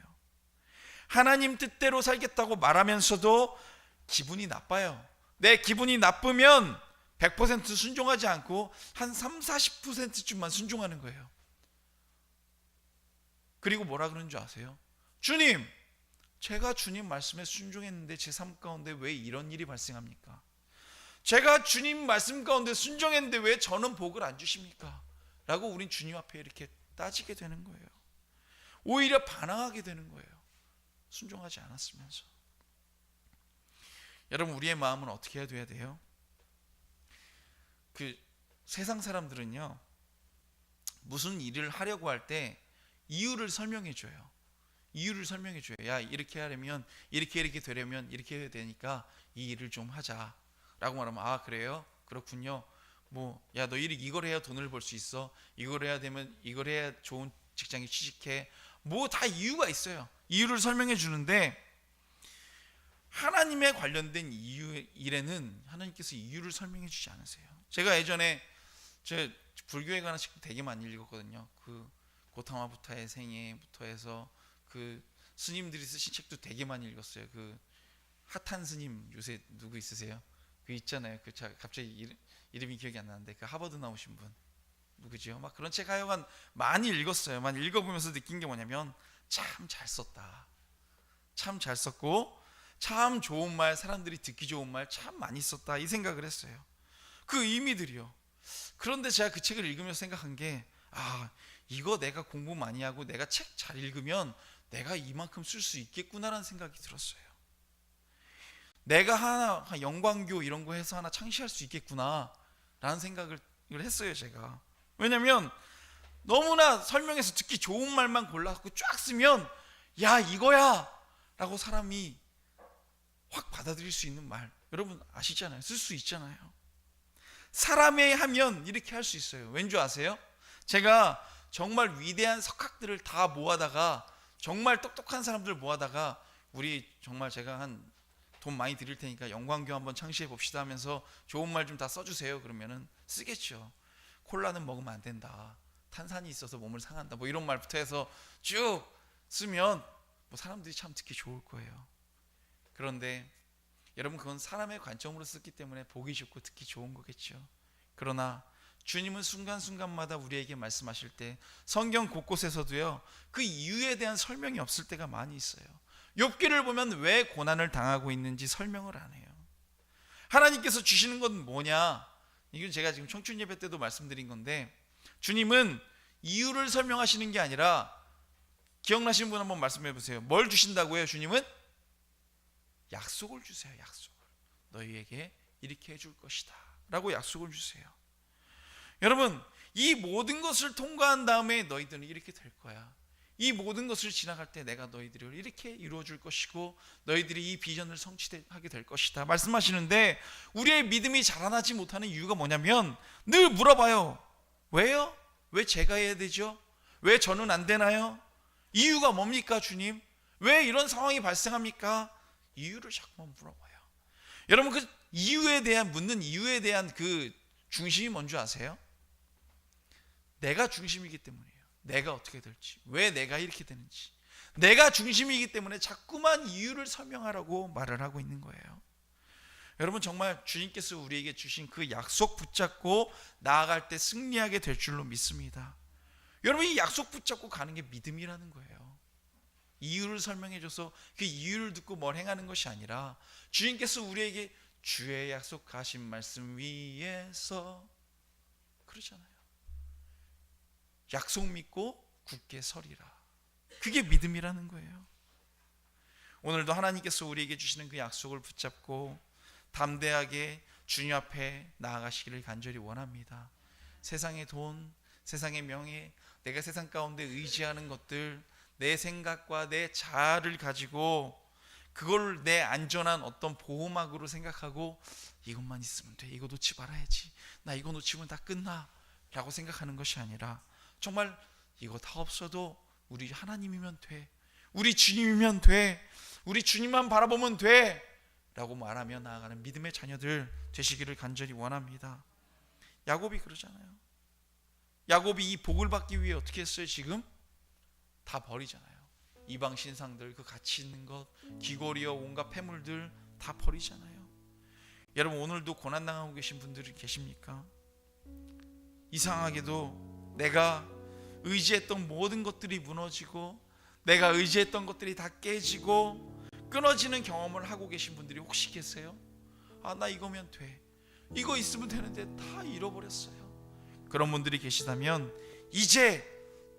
하나님 뜻대로 살겠다고 말하면서도 기분이 나빠요. 내 기분이 나쁘면 100% 순종하지 않고 한 30-40%쯤만 순종하는 거예요. 그리고 뭐라 그러는 줄 아세요? 주님, 제가 주님 말씀에 순종했는데 제 삶 가운데 왜 이런 일이 발생합니까? 제가 주님 말씀 가운데 순종했는데 왜 저는 복을 안 주십니까? 라고 우린 주님 앞에 이렇게 따지게 되는 거예요. 오히려 반항하게 되는 거예요. 순종하지 않았으면서. 여러분, 우리의 마음은 어떻게 해야 돼요? 그 세상 사람들은요, 무슨 일을 하려고 할 때 이유를 설명해 줘요. 야, 이렇게 하려면 이렇게 되려면 이렇게 해야 되니까 이 일을 좀 하자 라고 말하면 그래요? 그렇군요. 야, 너 이걸 해야 돈을 벌 수 있어. 이걸 해야 좋은 직장에 취직해. 다 이유가 있어요. 이유를 설명해 주는데 하나님에 관련된 일에는 하나님께서 이유를 설명해 주지 않으세요. 제가 예전에 제 불교에 관한 책도 되게 많이 읽었거든요. 그 고타마 부타의 생애부터 해서 그 스님들이 쓰신 책도 되게 많이 읽었어요. 그 핫한 스님 요새 누구 있으세요? 그 있잖아요. 갑자기 이름이 기억이 안 나는데 그 하버드 나오신 분 누구지요? 막 그런 책 하여간 많이 읽었어요. 많이 읽어보면서 느낀 게 뭐냐면 참 잘 썼다. 참 잘 썼고 참 좋은 말, 사람들이 듣기 좋은 말 참 많이 썼다 이 생각을 했어요. 그 의미들이요. 그런데 제가 그 책을 읽으면서 생각한 게 이거 내가 공부 많이 하고 내가 책 잘 읽으면 내가 이만큼 쓸 수 있겠구나라는 생각이 들었어요. 내가 하나 영광교 이런 거 해서 하나 창시할 수 있겠구나 라는 생각을 했어요. 제가 왜냐면 너무나 설명해서 듣기 좋은 말만 골라서 쫙 쓰면 야, 이거야 라고 사람이 확 받아들일 수 있는 말 여러분 아시잖아요. 쓸 수 있잖아요. 사람이 하면 이렇게 할 수 있어요. 왠지 아세요? 제가 정말 위대한 석학들을 다 모아다가 정말 똑똑한 사람들 모아다가 우리 정말 제가 한 돈 많이 드릴 테니까 영광교 한번 창시해 봅시다 하면서 좋은 말 좀 다 써주세요. 그러면은 쓰겠죠. 콜라는 먹으면 안 된다. 탄산이 있어서 몸을 상한다. 이런 말부터 해서 쭉 쓰면 사람들이 참 듣기 좋을 거예요. 그런데 여러분 그건 사람의 관점으로 썼기 때문에 보기 좋고 듣기 좋은 거겠죠. 그러나 주님은 순간순간마다 우리에게 말씀하실 때 성경 곳곳에서도요 그 이유에 대한 설명이 없을 때가 많이 있어요. 욥기를 보면 왜 고난을 당하고 있는지 설명을 안 해요. 하나님께서 주시는 건 뭐냐? 이건 제가 지금 청춘 예배 때도 말씀드린 건데 주님은 이유를 설명하시는 게 아니라 기억나시는 분 한번 말씀해 보세요. 뭘 주신다고 해요? 주님은 약속을 주세요. 약속을. 너희에게 이렇게 해줄 것이다 라고 약속을 주세요. 여러분 이 모든 것을 통과한 다음에 너희들은 이렇게 될 거야. 이 모든 것을 지나갈 때 내가 너희들을 이렇게 이루어줄 것이고 너희들이 이 비전을 성취하게 될 것이다 말씀하시는데 우리의 믿음이 자라나지 못하는 이유가 뭐냐면 늘 물어봐요. 왜요? 왜 제가 해야 되죠? 왜 저는 안 되나요? 이유가 뭡니까 주님? 왜 이런 상황이 발생합니까? 이유를 자꾸만 물어봐요. 여러분 그 묻는 이유에 대한 그 중심이 뭔지 아세요? 내가 중심이기 때문이에요. 내가 어떻게 될지, 왜 내가 이렇게 되는지. 내가 중심이기 때문에 자꾸만 이유를 설명하라고 말을 하고 있는 거예요. 여러분, 정말 주님께서 우리에게 주신 그 약속 붙잡고 나아갈 때 승리하게 될 줄로 믿습니다. 여러분, 이 약속 붙잡고 가는 게 믿음이라는 거예요. 이유를 설명해줘서 그 이유를 듣고 뭘 행하는 것이 아니라 주님께서 우리에게 주의 약속하신 말씀 위에서 그러잖아요. 약속 믿고 굳게 서리라. 그게 믿음이라는 거예요. 오늘도 하나님께서 우리에게 주시는 그 약속을 붙잡고 담대하게 주님 앞에 나아가시기를 간절히 원합니다. 세상의 돈, 세상의 명예, 내가 세상 가운데 의지하는 것들, 내 생각과 내 자아를 가지고 그걸 내 안전한 어떤 보호막으로 생각하고 이것만 있으면 돼, 이거 놓지 말아야지, 나 이거 놓치면 다 끝나 라고 생각하는 것이 아니라 정말 이거 다 없어도 우리 하나님이면 돼, 우리 주님이면 돼, 우리 주님만 바라보면 돼 라고 말하며 나아가는 믿음의 자녀들 되시기를 간절히 원합니다. 야곱이 그러잖아요. 야곱이 이 복을 받기 위해 어떻게 했어요? 지금 다 버리잖아요. 이방 신상들, 그 가치 있는 것, 귀걸이와 온갖 폐물들 다 버리잖아요. 여러분, 오늘도 고난당하고 계신 분들이 계십니까? 이상하게도 내가 의지했던 모든 것들이 무너지고 내가 의지했던 것들이 다 깨지고 끊어지는 경험을 하고 계신 분들이 혹시 계세요? 아, 나 이거면 돼, 이거 있으면 되는데 다 잃어버렸어요. 그런 분들이 계시다면 이제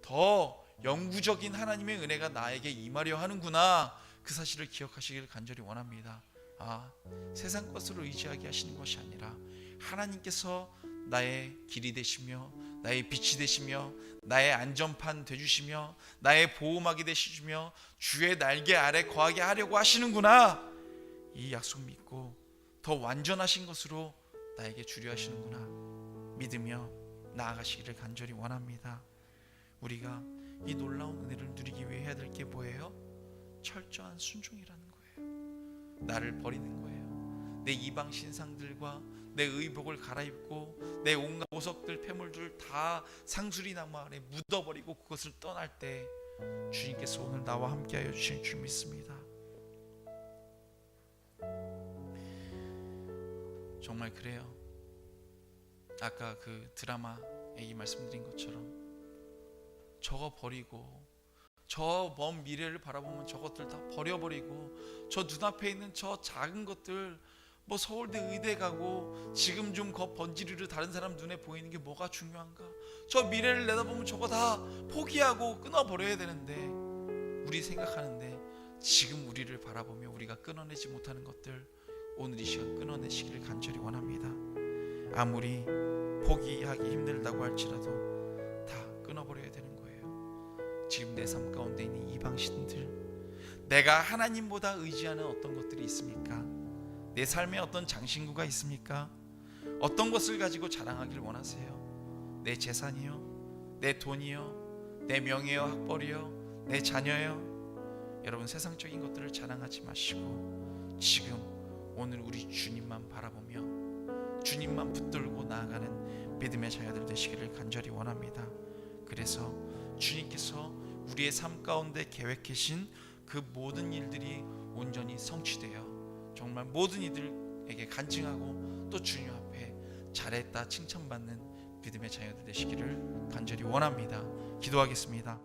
더 영구적인 하나님의 은혜가 나에게 임하려 하는구나, 그 사실을 기억하시기를 간절히 원합니다. 아, 세상 것으로 의지하게 하시는 것이 아니라 하나님께서 나의 길이 되시며 나의 빛이 되시며 나의 안전판 되주시며 나의 보호막이 되시며 주의 날개 아래 거하게 하려고 하시는구나, 이 약속 믿고 더 완전하신 것으로 나에게 주려 하시는구나 믿으며 나아가시기를 간절히 원합니다. 우리가 이 놀라운 은혜를 누리기 위해 해야 될 게 뭐예요? 철저한 순종이라는 거예요. 나를 버리는 거예요. 내 이방 신상들과 내 의복을 갈아입고 내 온갖 보석들, 폐물들 다 상수리 나무 아래 묻어버리고 그것을 떠날 때 주님께서 오늘 나와 함께하여 주실 줄 믿습니다. 정말 그래요. 아까 그 드라마에 말씀드린 것처럼 저거 버리고 저 먼 미래를 바라보면 저것들 다 버려버리고 저 눈앞에 있는 저 작은 것들, 뭐 서울대 의대 가고 지금 좀 번지르르 다른 사람 눈에 보이는 게 뭐가 중요한가, 저 미래를 내다보면 저거 다 포기하고 끊어버려야 되는데 우리 생각하는데 지금 우리를 바라보며 우리가 끊어내지 못하는 것들 오늘 이 시간 끊어내시기를 간절히 원합니다. 아무리 포기하기 힘들다고 할지라도 다 끊어버려야 되는 거예요. 지금 내 삶 가운데 있는 이방신들, 내가 하나님보다 의지하는 어떤 것들이 있습니까? 내 삶에 어떤 장신구가 있습니까? 어떤 것을 가지고 자랑하기를 원하세요? 내 재산이요? 내 돈이요? 내 명예요? 학벌이요? 내 자녀요? 여러분, 세상적인 것들을 자랑하지 마시고 지금 오늘 우리 주님만 바라보며 주님만 붙들고 나아가는 믿음의 자녀들 되시기를 간절히 원합니다. 그래서 주님께서 우리의 삶 가운데 계획하신 그 모든 일들이 온전히 성취되어 정말 모든 이들에게 간증하고 또 주님 앞에 잘했다 칭찬받는 믿음의 자녀들 되시기를 간절히 원합니다. 기도하겠습니다.